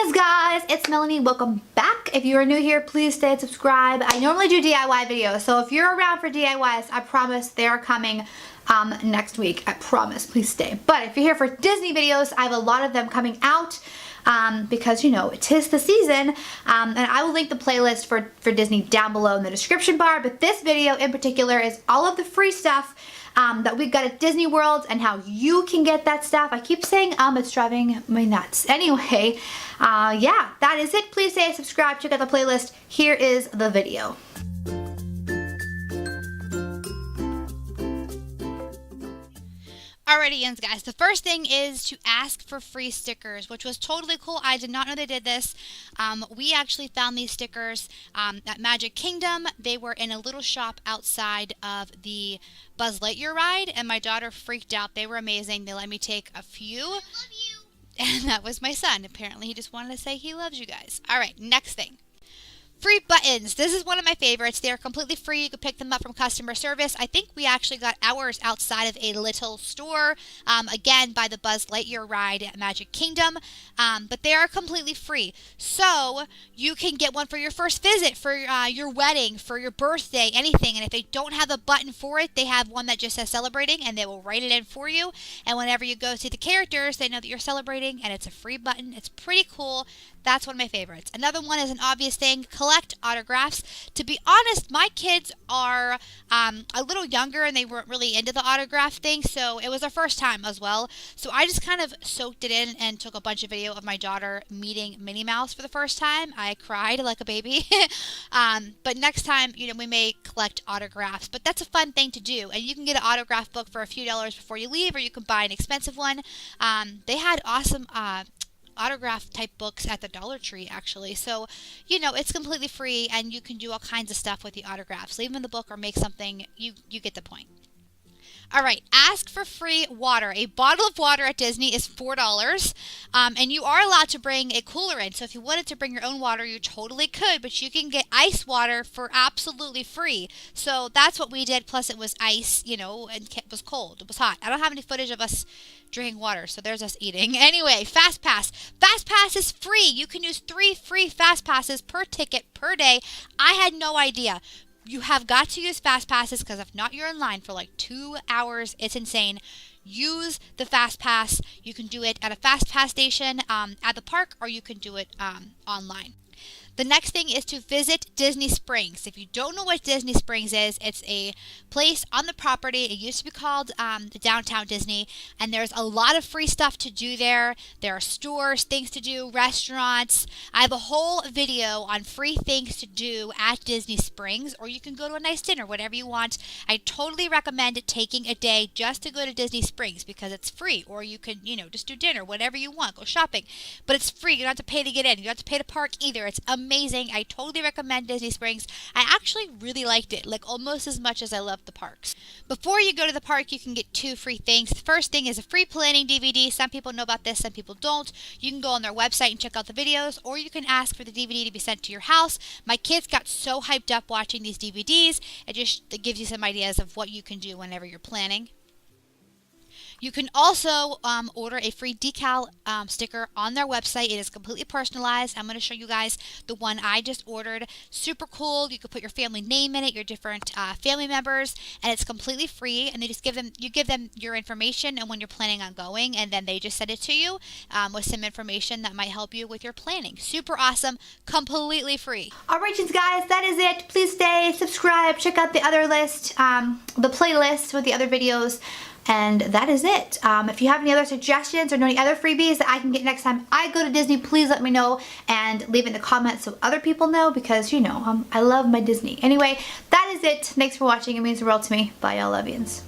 Yinz guys, it's Melanie. Welcome back. If you are new here, please stay and subscribe. I normally do DIY videos, so if you're around for DIYs, I promise they are coming next week. I promise. Please stay. But if you're here for Disney videos, I have a lot of them coming out because, you know, it is the season. And I will link the playlist for Disney down below in the description bar. But this video in particular is all of the free stuff that we got at Disney World and how you can get that stuff. I keep saying it's driving me nuts. Anyway, yeah, that is it. Please stay and subscribe. Check out the playlist. Here is the video. Alrighty, Yinz guys, the first thing is to ask for free stickers, which was totally cool. I did not know they did this. We actually found these stickers at Magic Kingdom. They were in a little shop outside of the Buzz Lightyear ride, and my daughter freaked out. They were amazing. They let me take a few. I love you. And that was my son. Apparently, he just wanted to say he loves you guys. Alright, next thing. Free buttons. This is one of my favorites. They are completely free. You can pick them up from customer service. I think we actually got ours outside of a little store, again, by the Buzz Lightyear ride at Magic Kingdom, but they are completely free. So you can get one for your first visit, for your wedding, for your birthday, anything. And if they don't have a button for it, they have one that just says celebrating, and they will write it in for you. And whenever you go see the characters, they know that you're celebrating, and it's a free button. It's pretty cool. That's one of my favorites. Another one is an obvious thing. Collect autographs. To be honest, my kids are a little younger and they weren't really into the autograph thing, so it was their first time as well. So I just kind of soaked it in and took a bunch of video of my daughter meeting Minnie Mouse for the first time. I cried like a baby. But next time, you know, we may collect autographs. But that's a fun thing to do. And you can get an autograph book for a few dollars before you leave, or you can buy an expensive one. They had awesome autograph type books at the Dollar Tree actually, so you know, it's completely free and you can do all kinds of stuff with the autographs. Leave them in the book or make something. You get the point. Alright, ask for free water. A bottle of water at Disney is $4, and you are allowed to bring a cooler in, so if you wanted to bring your own water, you totally could, but you can get ice water for absolutely free. So that's what we did, plus it was ice, you know, and it was cold. It was hot. I don't have any footage of us drinking water, so there's us eating. Anyway, Fast Pass. Fast Pass is free. You can use 3 free Fast Passes per ticket per day. I had no idea. You have got to use Fast Passes because if not, you're in line for like 2 hours. It's insane. Use the Fast Pass. You can do it at a Fast Pass station at the park, or you can do it online. The next thing is to visit Disney Springs. If you don't know what Disney Springs is, it's a place on the property. It used to be called the Downtown Disney, and there's a lot of free stuff to do there. There are stores, things to do, restaurants. I have a whole video on free things to do at Disney Springs, or you can go to a nice dinner, whatever you want. I totally recommend taking a day just to go to Disney Springs because it's free, or you can, you know, just do dinner, whatever you want, go shopping. But it's free. You don't have to pay to get in. You don't have to pay to park either. It's amazing. I totally recommend Disney Springs. I actually really liked it, like almost as much as I loved the parks. Before you go to the park, you can get 2 free things. The first thing is a free planning DVD. Some people know about this, some people don't. You can go on their website and check out the videos, or you can ask for the DVD to be sent to your house. My kids got so hyped up watching these DVDs. It gives you some ideas of what you can do whenever you're planning. You can also order a free decal sticker on their website. It is completely personalized. I'm going to show you guys the one I just ordered. Super cool. You can put your family name in it, your different family members, and it's completely free. And they just give them your information and when you're planning on going, and then they just send it to you with some information that might help you with your planning. Super awesome. Completely free. Alright, guys, that is it. Please stay, subscribe, check out the other list, the playlist with the other videos. And that is it. If you have any other suggestions or know any other freebies that I can get next time I go to Disney, please let me know and leave it in the comments so other people know because, you know, I love my Disney. Anyway, that is it. Thanks for watching. It means the world to me. Bye, y'all. Love yous.